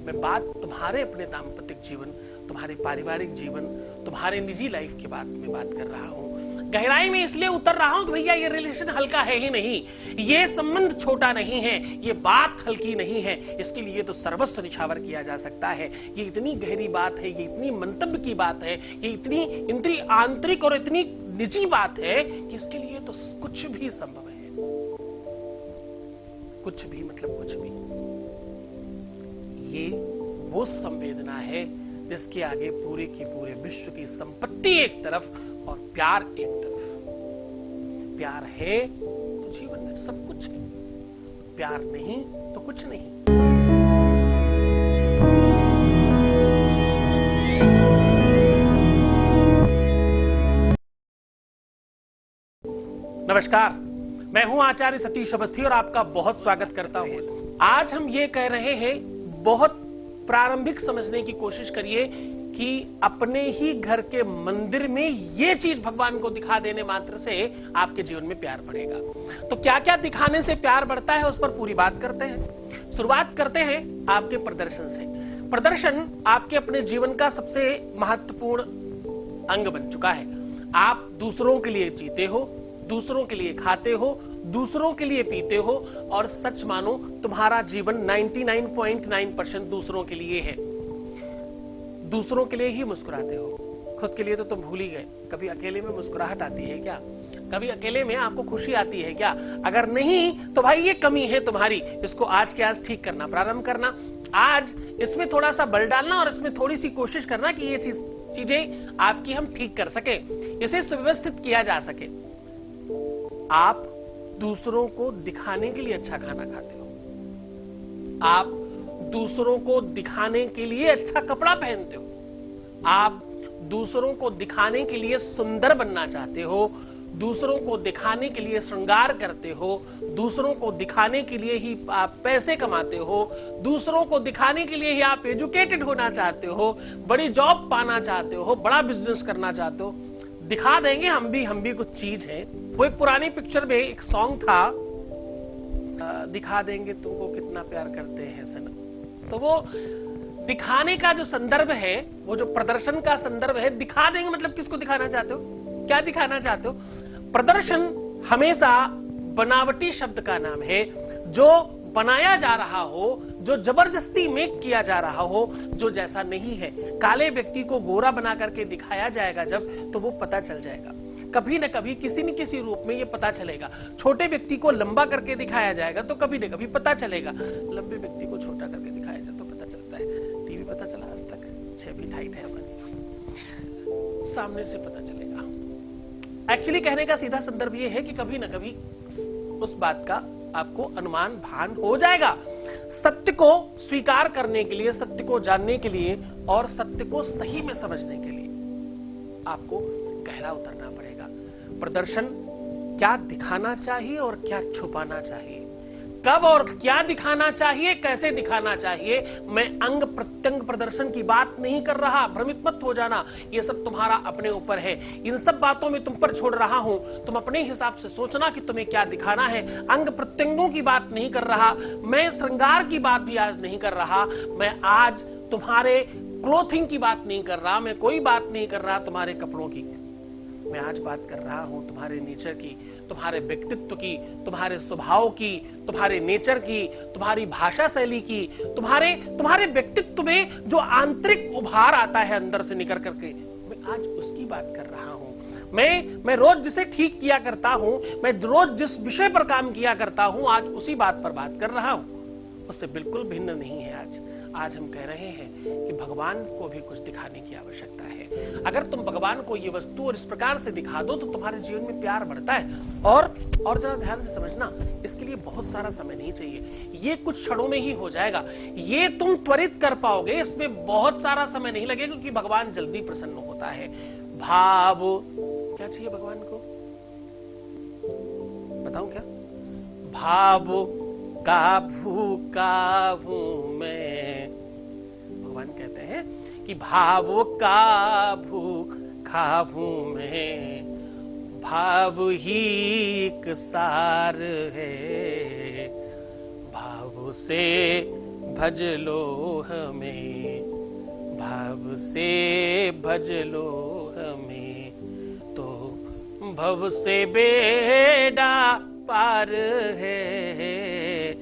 मैं बात तुम्हारे अपने दाम्पत्य जीवन, तुम्हारे पारिवारिक जीवन, तुम्हारे निजी लाइफ के बात में बात कर रहा हूं। गहराई में इसलिए उतर रहा हूं कि भैया ये रिलेशन हल्का है ही नहीं, ये संबंध छोटा नहीं है, ये बात हल्की नहीं है। इसके लिए तो सर्वस्व निछावर किया जा सकता है। ये इतनी गहरी बात है, ये इतनी मंतव्य की बात है, ये इतनी आंतरिक और इतनी निजी बात है कि इसके लिए तो कुछ भी संभव है। कुछ भी मतलब कुछ भी। ये वो संवेदना है जिसके आगे पूरे की पूरे विश्व की संपत्ति एक तरफ और प्यार एक तरफ। प्यार है तो जीवन में सब कुछ है, प्यार नहीं तो कुछ नहीं। नमस्कार, मैं हूं आचार्य सतीश अवस्थी और आपका बहुत स्वागत करता हूं। आज हम ये कह रहे हैं, बहुत प्रारंभिक समझने की कोशिश करिए कि अपने ही घर के मंदिर में ये चीज भगवान को दिखा देने मात्र से आपके जीवन में प्यार बढ़ेगा। तो क्या क्या दिखाने से प्यार बढ़ता है, उस पर पूरी बात करते हैं। शुरुआत करते हैं आपके प्रदर्शन से। प्रदर्शन आपके अपने जीवन का सबसे महत्वपूर्ण अंग बन चुका है। आप दूसरों के लिए जीते हो, दूसरों के लिए खाते हो, दूसरों के लिए पीते हो, और सच मानो तुम्हारा जीवन 99.9% दूसरों के लिए है। दूसरों के लिए ही मुस्कुराते हो, खुद के लिए तो तुम भूल ही गए। कभी अकेले में मुस्कुराहट आती है क्या? कभी अकेले में आपको खुशी आती है क्या? अगर नहीं तो भाई ये कमी है तुम्हारी, इसको आज के आज ठीक करना प्रारंभ करना। आज इसमें थोड़ा सा बल डालना और इसमें थोड़ी सी कोशिश करना कि ये चीजें आपकी हम ठीक कर सके, इसे सुव्यवस्थित किया जा सके। आप दूसरों को दिखाने के लिए अच्छा खाना खाते हो, आप दूसरों को दिखाने के लिए अच्छा कपड़ा पहनते हो, आप दूसरों को दिखाने के लिए सुंदर बनना चाहते हो, दूसरों को दिखाने के लिए श्रृंगार करते हो, दूसरों को दिखाने के लिए ही आप पैसे कमाते हो, दूसरों को दिखाने के लिए ही आप एजुकेटेड होना चाहते हो, बड़ी जॉब पाना चाहते हो, बड़ा बिजनेस करना चाहते हो। दिखा देंगे हम भी कुछ चीज है। वो एक पुरानी पिक्चर में एक सॉन्ग था, दिखा देंगे तुमको कितना प्यार करते हैं सनम। तो वो दिखाने का जो संदर्भ है, वो जो प्रदर्शन का संदर्भ है, दिखा देंगे मतलब किसको दिखाना चाहते हो, क्या दिखाना चाहते हो? प्रदर्शन हमेशा बनावटी शब्द का नाम है। जो बनाया जा रहा हो, जो जबरदस्ती मेक किया जा रहा हो, जो जैसा नहीं है। काले व्यक्ति को गोरा बना करके दिखाया जाएगा जब, तो वो पता चल जाएगा। कभी न कभी किसी न किसी रूप में ये पता चलेगा। छोटे व्यक्ति को लंबा करके दिखाया जाएगा तो कभी न कभी पता चलेगा। लंबे व्यक्ति को छोटा करके दिखाया जाए तो पता चलता है। टीवी पता चला आज तक 6 फीट हाइट है हमारी, सामने से पता चलेगा। एक्चुअली कहने का सीधा संदर्भ ये है कि कभी न कभी उस बात का आपको अनुमान भान हो जाएगा। सत्य को स्वीकार करने के लिए, सत्य को जानने के लिए और सत्य को सही में समझने के लिए आपको गहरा उतरना पड़ेगा। प्रदर्शन क्या दिखाना चाहिए और क्या छुपाना चाहिए, कब और क्या दिखाना चाहिए, कैसे दिखाना चाहिए। मैं अंग प्रत्यंग प्रदर्शन की बात नहीं कर रहा, भ्रमित मत हो जाना। ये सब तुम्हारा अपने ऊपर है। इन सब बातों में तुम पर छोड़ रहा हूं, तुम अपने हिसाब से सोचना कि तुम्हें क्या दिखाना है। अंग प्रत्यंगों की बात नहीं कर रहा मैं, श्रृंगार की बात भी आज नहीं कर रहा मैं। आज तुम्हारे क्लोथिंग की बात नहीं कर रहा मैं, कोई बात नहीं कर रहा तुम्हारे कपड़ों की। मैं आज बात कर रहा हूं तुम्हारे नेचर की, तुम्हारे व्यक्तित्व की, तुम्हारे स्वभाव की, तुम्हारे नेचर की, तुम्हारी भाषा शैली की, तुम्हारे व्यक्तित्व में जो आंतरिक उभार आता है अंदर से निकल करके, मैं आज उसकी बात कर रहा हूं। मैं रोज जिसे ठीक किया करता हूं, मैं रोज जिस विषय पर काम किया करता हूं, आज उसी बात पर बात कर रहा हूं। उससे बिल्कुल भिन्न नहीं है। आज हम कह रहे हैं कि भगवान को भी कुछ दिखाने की आवश्यकता है। अगर तुम भगवान को ये वस्तु और इस प्रकार से दिखा दो तो तुम्हारे जीवन में प्यार बढ़ता है। और जरा ध्यान से समझना, इसके लिए बहुत सारा समय नहीं चाहिए, ये कुछ क्षणों में ही हो जाएगा। ये तुम त्वरित कर पाओगे, इसमें बहुत सारा समय नहीं लगेगा, क्योंकि भगवान जल्दी प्रसन्न होता है। भाव क्या चाहिए भगवान को, बताऊं क्या? भाव का भूखा हूं मैं। भगवान कहते हैं कि भाव का भूखा हूं मैं, भाव ही एक सार है, भाव से भज लो हमें, भाव से भज लो हमें, तो भव से बेड़ा पार है,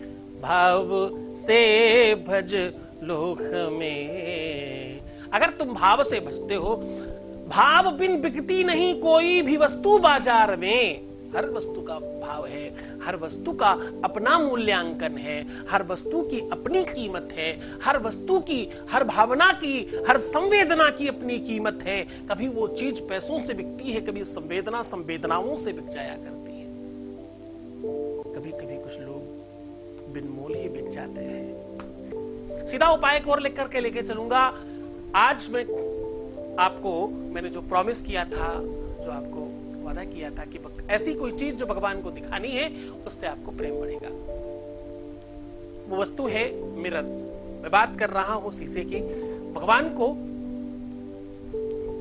भाव से भज लो हमें। अगर तुम भाव से भजते हो, भाव बिन बिकती नहीं कोई भी वस्तु बाजार में। हर वस्तु का भाव है, हर वस्तु का अपना मूल्यांकन है, हर वस्तु की अपनी कीमत है, हर वस्तु की, हर भावना की, हर संवेदना की अपनी कीमत है। कभी वो चीज पैसों से बिकती है, कभी संवेदना संवेदनाओं से बिक जाया करती है। कभी कभी कुछ लोग बिन मोल ही बिक जाते हैं। सीधा उपाय को और लिख करके लेके चलूंगा। आज मैं आपको, मैंने जो प्रॉमिस किया था, जो आपको वादा किया था कि ऐसी कोई चीज जो भगवान को दिखानी है, उससे आपको प्रेम बढ़ेगा। वो वस्तु है मिरर। मैं बात कर रहा हूं शीशे की। भगवान को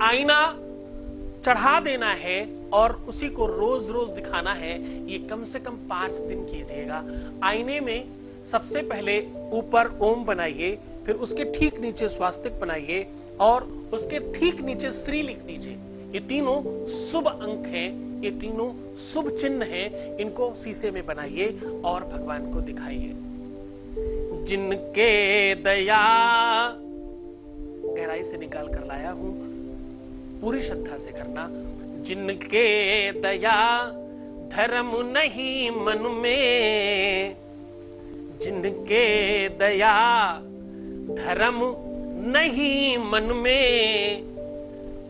आईना चढ़ा देना है और उसी को रोज रोज दिखाना है। ये कम से कम 5 दिन कीजिएगा। आईने में सबसे पहले ऊपर ओम बनाइए, फिर उसके ठीक नीचे स्वास्तिक बनाइए और उसके ठीक नीचे श्री लिख दीजिए। ये तीनों शुभ अंक हैं, ये तीनों शुभ चिन्ह हैं। इनको शीशे में बनाइए और भगवान को दिखाइए। जिनके दया, गहराई से निकाल कर लाया हूं, पूरी श्रद्धा से करना। जिनके दया धर्म नहीं मन में, जिनके दया धर्म नहीं मन में,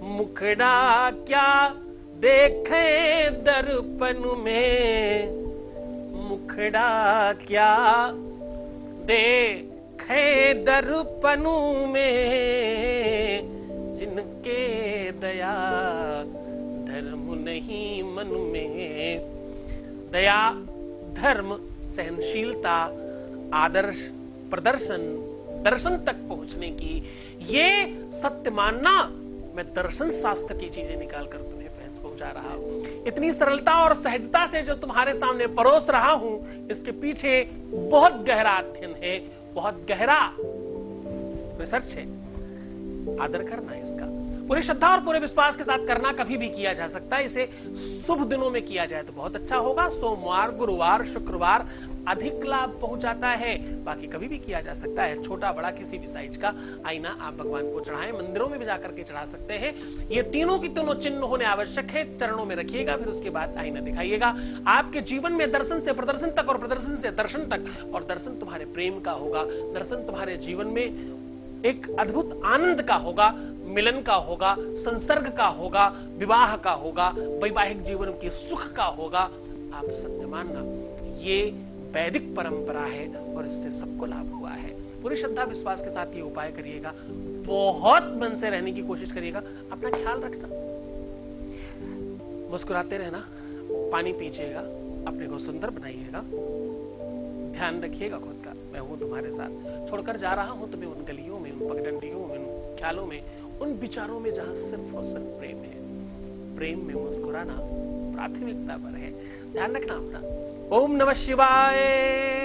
मुखड़ा क्या देखे दर्पण में, मुखड़ा क्या देखे दर्पण में। जिनके दया धर्म नहीं मन में। दया, धर्म, सहनशीलता, आदर्श, प्रदर्शन, दर्शन तक पहुंचने की, ये सत्य मानना। मैं दर्शन शास्त्र की चीजें निकाल कर तुम्हें फ्रेंड्स पहुंचा रहा हूं। इतनी सरलता और सहजता से जो तुम्हारे सामने परोस रहा हूं, इसके पीछे बहुत गहरा अध्ययन है, बहुत गहरा रिसर्च है। आदर करना है इसका। पूरी श्रद्धा और पूरे विश्वास के साथ करना। कभी भी किया जा सकता है। इसे शुभ दिनों में किया जाए तो बहुत अच्छा होगा। सोमवार, गुरुवार, शुक्रवार अधिक लाभ पहुंचाता है। बाकी कभी भी किया जा सकता है। छोटा बड़ा किसी भी साइज का आईना आप भगवान को चढ़ाएं। मंदिरों में भी जाकर के चढ़ा सकते हैं। ये तीनों की तीनों चिन्ह होने आवश्यक है। चरणों में रखिएगा, फिर उसके बाद आईना दिखाइएगा। आपके जीवन में दर्शन से प्रदर्शन तक और प्रदर्शन से दर्शन तक, और दर्शन तुम्हारे प्रेम का होगा। दर्शन तुम्हारे जीवन में एक अद्भुत आनंद का होगा, मिलन का होगा, संसर्ग का होगा, विवाह का होगा, वैवाहिक जीवन के सुख का होगा। आप सत्य मानना, ये वैदिक परंपरा है और इससे सबको लाभ हुआ है। पूरी श्रद्धा विश्वास के साथ ये उपाय करिएगा। बहुत मन से रहने की कोशिश करिएगा। अपना ख्याल रखना, मुस्कुराते रहना, पानी पीजिएगा, अपने को सुंदर बनाइएगा, ध्यान रखिएगा खुद का। मैं हूं तुम्हारे साथ। छोड़कर जा रहा हूं तुम्हें उन गलियों में, उन पगडंडियों में, उन ख्यालों में, उन विचारों में जहां सिर्फ और सिर्फ प्रेम है। प्रेम में मुस्कुराना प्राथमिकता पर है। ध्यान रखना अपना। ओम नमः शिवाय।